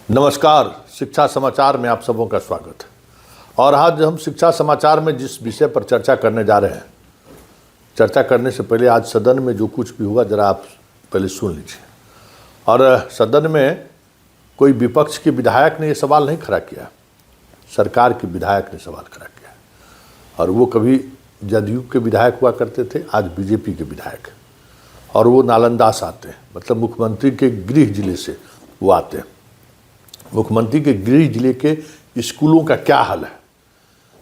नमस्कार, शिक्षा समाचार में आप सबों का स्वागत है। और आज हम शिक्षा समाचार में जिस विषय पर चर्चा करने जा रहे हैं, चर्चा करने से पहले आज सदन में जो कुछ भी हुआ जरा आप पहले सुन लीजिए। और सदन में कोई विपक्ष के विधायक ने ये सवाल नहीं खड़ा किया, सरकार के विधायक ने सवाल खड़ा किया। और वो कभी जदयू के विधायक हुआ करते थे, आज बीजेपी के विधायक, और वो नालंदा से आते हैं, मतलब मुख्यमंत्री के गृह जिले से वो आते हैं। मुख्यमंत्री के गृह जिले के स्कूलों का क्या हाल है,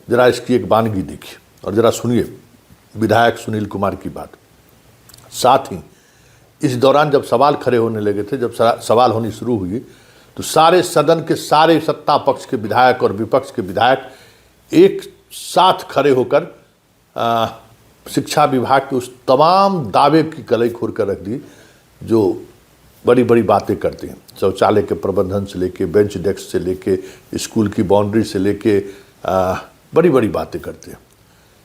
जरा इसकी एक वानगी देखिए और जरा सुनिए विधायक सुनील कुमार की बात। साथ ही इस दौरान जब सवाल खड़े होने लगे थे, जब सवाल होनी शुरू हुई, तो सारे सदन के सारे सत्ता पक्ष के विधायक और विपक्ष के विधायक एक साथ खड़े होकर शिक्षा विभाग के उस तमाम दावे की कलई खोल कर रख दी जो बड़ी बड़ी बातें करते हैं। शौचालय के प्रबंधन से लेके, बेंच डेस्क से लेके, स्कूल की बाउंड्री से लेके बड़ी बड़ी बातें करते हैं।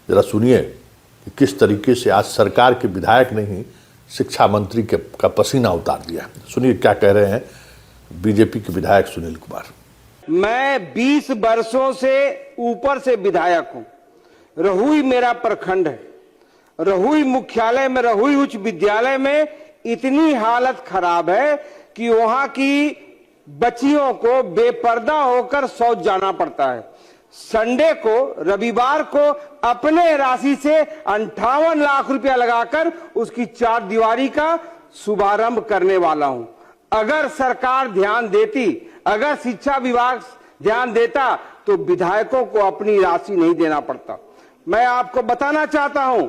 ज़रा सुनिए कि किस तरीके से आज सरकार के विधायक ने ही शिक्षा मंत्री का पसीना उतार दिया। सुनिए क्या कह रहे हैं बीजेपी के विधायक सुनील कुमार। मैं 20 वर्षों से ऊपर से विधायक हूं। रहुई मेरा प्रखंड है। रहुई मुख्यालय में, रहुई उच्च विद्यालय में इतनी हालत खराब है कि वहां की बच्चियों को बेपर्दा होकर शौच जाना पड़ता है। संडे को, रविवार को अपने राशि से 58 लाख रुपया लगाकर उसकी चार दीवारी का शुभारंभ करने वाला हूं। अगर सरकार ध्यान देती, अगर शिक्षा विभाग ध्यान देता तो विधायकों को अपनी राशि नहीं देना पड़ता। मैं आपको बताना चाहता हूं,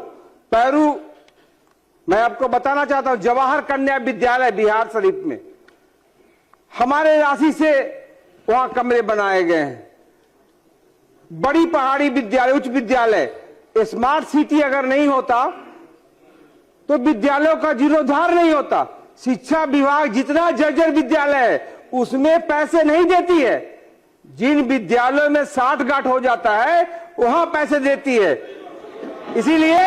जवाहर कन्या विद्यालय बिहार शरीफ में हमारे राशि से वहां कमरे बनाए गए हैं। बड़ी पहाड़ी विद्यालय, उच्च विद्यालय, स्मार्ट सिटी अगर नहीं होता तो विद्यालयों का जीर्णोद्धार नहीं होता। शिक्षा विभाग जितना जर्जर विद्यालय है उसमें पैसे नहीं देती है। जिन विद्यालयों में 60 गांठ हो जाता है वहां पैसे देती है। इसीलिए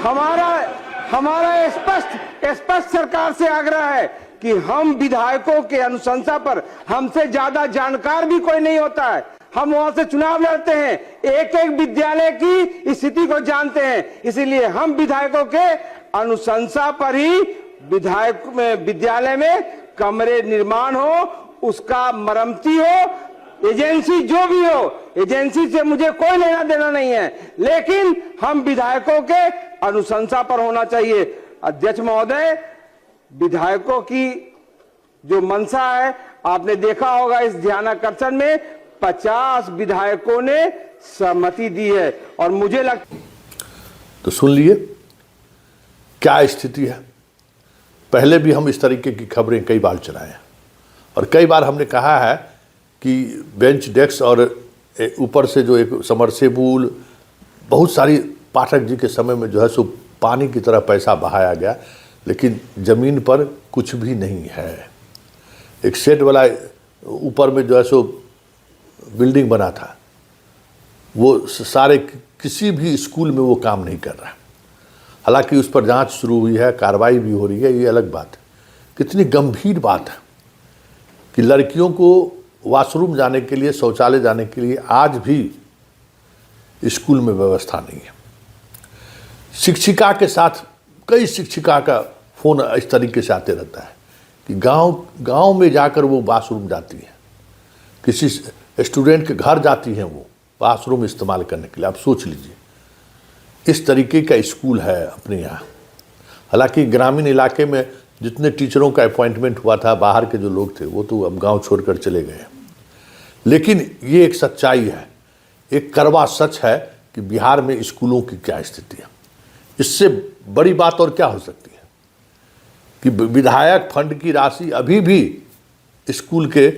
हमारा स्पष्ट सरकार से आग्रह है कि हम विधायकों के अनुशंसा पर, हमसे ज्यादा जानकार भी कोई नहीं होता है, हम वहां से चुनाव लड़ते हैं, एक एक विद्यालय की स्थिति को जानते हैं। इसीलिए हम विधायकों के अनुशंसा पर ही विद्यालय में कमरे निर्माण हो, उसका मरम्मती हो, एजेंसी जो भी हो, एजेंसी से मुझे कोई लेना देना नहीं है, लेकिन हम विधायकों के अनुशंसा पर होना चाहिए। अध्यक्ष महोदय, विधायकों की जो मंशा है आपने देखा होगा, इस ध्यानाकर्षण में 50 विधायकों ने सहमति दी है और मुझे लगता। तो सुन लिए क्या स्थिति है। पहले भी हम इस तरीके की खबरें कई बार चलाए हैं और कई बार हमने कहा है कि बेंच डेस्क और ऊपर से जो एक समरसेबुल, बहुत सारी पाठक जी के समय में जो है सो पानी की तरह पैसा बहाया गया, लेकिन ज़मीन पर कुछ भी नहीं है। एक शेड वाला ऊपर में जो है सो बिल्डिंग बना था, वो सारे किसी भी स्कूल में वो काम नहीं कर रहा। हालांकि उस पर जांच शुरू हुई है, कार्रवाई भी हो रही है, ये अलग बात है। कितनी गंभीर बात है कि लड़कियों को वॉशरूम जाने के लिए, शौचालय जाने के लिए आज भी स्कूल में व्यवस्था नहीं है। शिक्षिका के साथ कई शिक्षिका का फ़ोन इस तरीके से आते रहता है कि गांव में जाकर वो वॉशरूम जाती हैं, किसी स्टूडेंट के घर जाती हैं वो वॉशरूम इस्तेमाल करने के लिए। आप सोच लीजिए, इस तरीके का स्कूल है अपने यहाँ। हालांकि ग्रामीण इलाके में जितने टीचरों का अपॉइंटमेंट हुआ था, बाहर के जो लोग थे वो तो अब गांव छोड़कर चले गए। लेकिन ये एक सच्चाई है, एक कड़वा सच है कि बिहार में स्कूलों की क्या स्थिति है। इससे बड़ी बात और क्या हो सकती है कि विधायक फंड की राशि अभी भी स्कूल के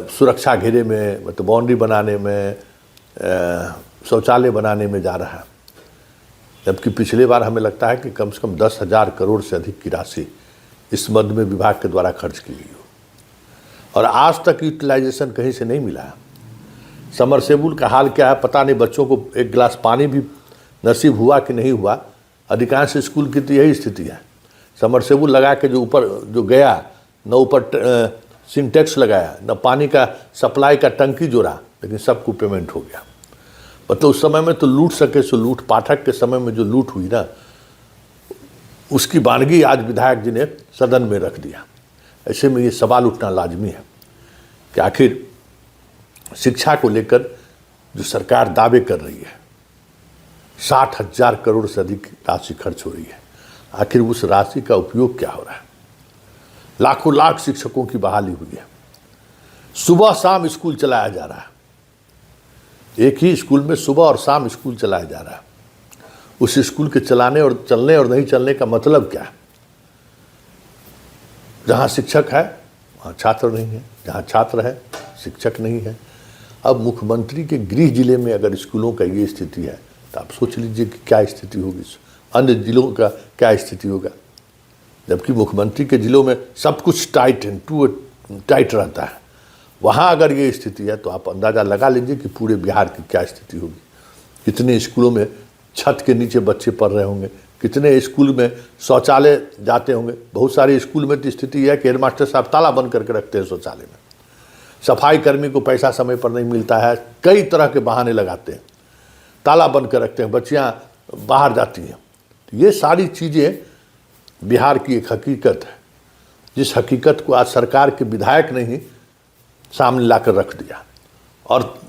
सुरक्षा घेरे में, मतलब बाउंड्री बनाने में, शौचालय बनाने में जा रहा है, जबकि पिछले बार हमें लगता है कि कम से कम 10,000 करोड़ से अधिक की राशि इस मद में विभाग के द्वारा खर्च की गई हो और आज तक यूटिलाइजेशन कहीं से नहीं मिला है। समरसेबुल का हाल क्या है पता नहीं, बच्चों को एक गिलास पानी भी नसीब हुआ कि नहीं हुआ। अधिकांश स्कूल की तो यही स्थिति है, समरसेबुल लगा के जो ऊपर जो गया न ऊपर सिंटेक्स लगाया, न पानी का सप्लाई का टंकी जोड़ा, लेकिन सबको पेमेंट हो गया। मतलब उस समय में तो लूट सके सो लूट, पाठक के समय में जो लूट हुई ना, उसकी वानगी आज विधायक जी ने सदन में रख दिया। ऐसे में ये सवाल उठना लाजमी है कि आखिर शिक्षा को लेकर जो सरकार दावे कर रही है, 60,000 करोड़ से अधिक राशि खर्च हो रही है, आखिर उस राशि का उपयोग क्या हो रहा है? लाखों लाख शिक्षकों की बहाली हुई है, सुबह शाम स्कूल चलाया जा रहा है, एक ही स्कूल में सुबह और शाम स्कूल चलाया जा रहा है। उस स्कूल के चलाने और चलने और नहीं चलने का मतलब क्या है? जहाँ शिक्षक है वहाँ छात्र नहीं है, जहाँ छात्र है शिक्षक नहीं है। अब मुख्यमंत्री के गृह जिले में अगर स्कूलों का ये स्थिति है तो आप सोच लीजिए कि क्या स्थिति होगी, अन्य जिलों का क्या स्थिति होगा। जबकि मुख्यमंत्री के जिलों में सब कुछ टाइट रहता है, वहाँ अगर ये स्थिति है तो आप अंदाज़ा लगा लीजिए कि पूरे बिहार की क्या स्थिति होगी। कितने स्कूलों में छत के नीचे बच्चे पढ़ रहे होंगे, कितने स्कूल में शौचालय जाते होंगे। बहुत सारे स्कूल में तो स्थिति है कि हेडमास्टर साहब ताला बंद करके रखते हैं शौचालय में, सफाई कर्मी को पैसा समय पर नहीं मिलता है, कई तरह के बहाने लगाते हैं, ताला बंद कर रखते हैं, बच्चियाँ बाहर जाती हैं। ये सारी चीज़ें बिहार की एक हकीकत है, जिस हकीकत को आज सरकार के विधायक ने ही सामने लाकर रख दिया। और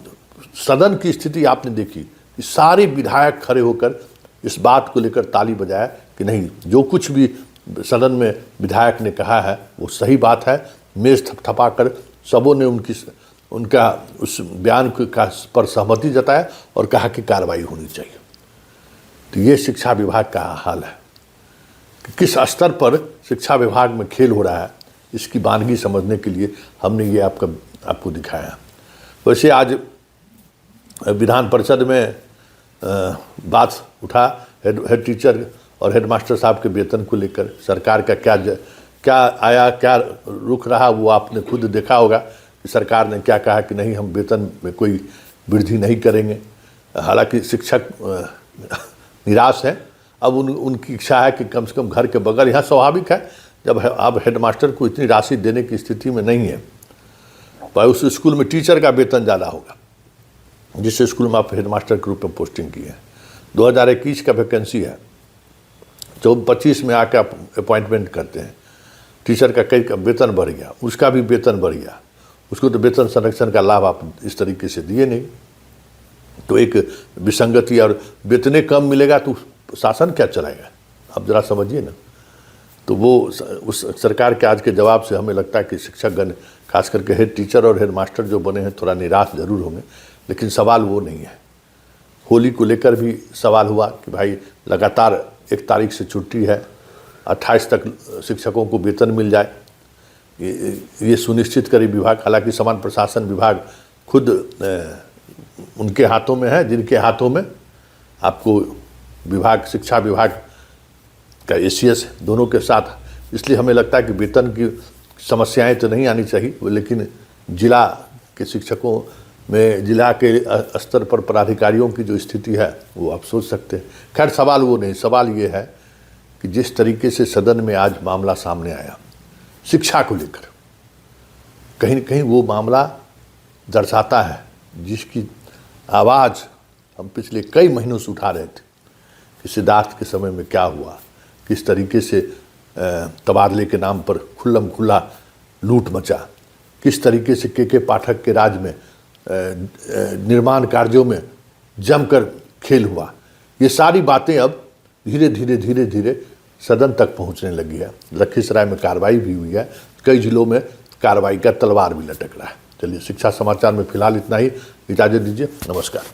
सदन की स्थिति आपने देखी कि सारे विधायक खड़े होकर इस बात को लेकर ताली बजाया कि नहीं, जो कुछ भी सदन में विधायक ने कहा है वो सही बात है। मेज थपथपा कर सबों ने उनका उस बयान पर सहमति जताया और कहा कि कार्रवाई होनी चाहिए। तो ये शिक्षा विभाग का हाल है कि किस स्तर पर शिक्षा विभाग में खेल हो रहा है, इसकी वानगी समझने के लिए हमने ये आपको दिखाया। वैसे आज विधान परिषद में बात उठा हेड टीचर और हेडमास्टर साहब के वेतन को लेकर। सरकार का क्या आया, क्या रुख रहा, वो आपने खुद देखा होगा कि सरकार ने क्या कहा कि नहीं, हम वेतन में कोई वृद्धि नहीं करेंगे। हालांकि शिक्षक निराश हैं, अब उनकी इच्छा है कि कम से कम घर के बगल, यहाँ स्वाभाविक है जब अब हेडमास्टर को इतनी राशि देने की स्थिति में नहीं है, पर उस स्कूल में टीचर का वेतन ज़्यादा होगा जिस स्कूल में आप हेडमास्टर के रूप में पोस्टिंग की है। 2021 का वैकेंसी है, 25 में आके आप अपॉइंटमेंट करते हैं, टीचर का कई का वेतन बढ़ गया, उसका भी वेतन बढ़ गया, उसको तो वेतन संरक्षण का लाभ आप इस तरीके से दिए नहीं। तो एक विसंगति, और वेतने कम मिलेगा तो शासन क्या चलाएगा, आप जरा समझिए ना। तो वो उस सरकार के आज के जवाब से हमें लगता है कि शिक्षकगण, खास करके हेड टीचर और हेड मास्टर जो बने हैं, थोड़ा निराश जरूर होंगे। लेकिन सवाल वो नहीं है। होली को लेकर भी सवाल हुआ कि भाई लगातार 1 तारीख से छुट्टी है, 28 तक शिक्षकों को वेतन मिल जाए, ये सुनिश्चित करे विभाग। हालांकि समान प्रशासन विभाग खुद उनके हाथों में है, जिनके हाथों में आपको विभाग, शिक्षा विभाग का एसीएस दोनों के साथ। इसलिए हमें लगता है कि वेतन की समस्याएं तो नहीं आनी चाहिए, लेकिन जिला के शिक्षकों में, जिला के स्तर पर पदाधिकारियों की जो स्थिति है वो आप सोच सकते हैं। खैर, सवाल वो नहीं, सवाल ये है कि जिस तरीके से सदन में आज मामला सामने आया शिक्षा को लेकर, कहीं न कहीं वो मामला दर्शाता है जिसकी आवाज़ हम पिछले कई महीनों से उठा रहे थे कि सिद्धार्थ के समय में क्या हुआ, किस तरीके से तबादले के नाम पर खुल्लम खुल्ला लूट मचा, किस तरीके से के पाठक के राज में निर्माण कार्यों में जमकर खेल हुआ। ये सारी बातें अब धीरे धीरे सदन तक पहुंचने लगी है। लखीसराय में कार्रवाई भी हुई है, कई जिलों में कार्रवाई का तलवार भी लटक रहा है। चलिए, शिक्षा समाचार में फिलहाल इतना ही, इजाज़त दीजिए, नमस्कार।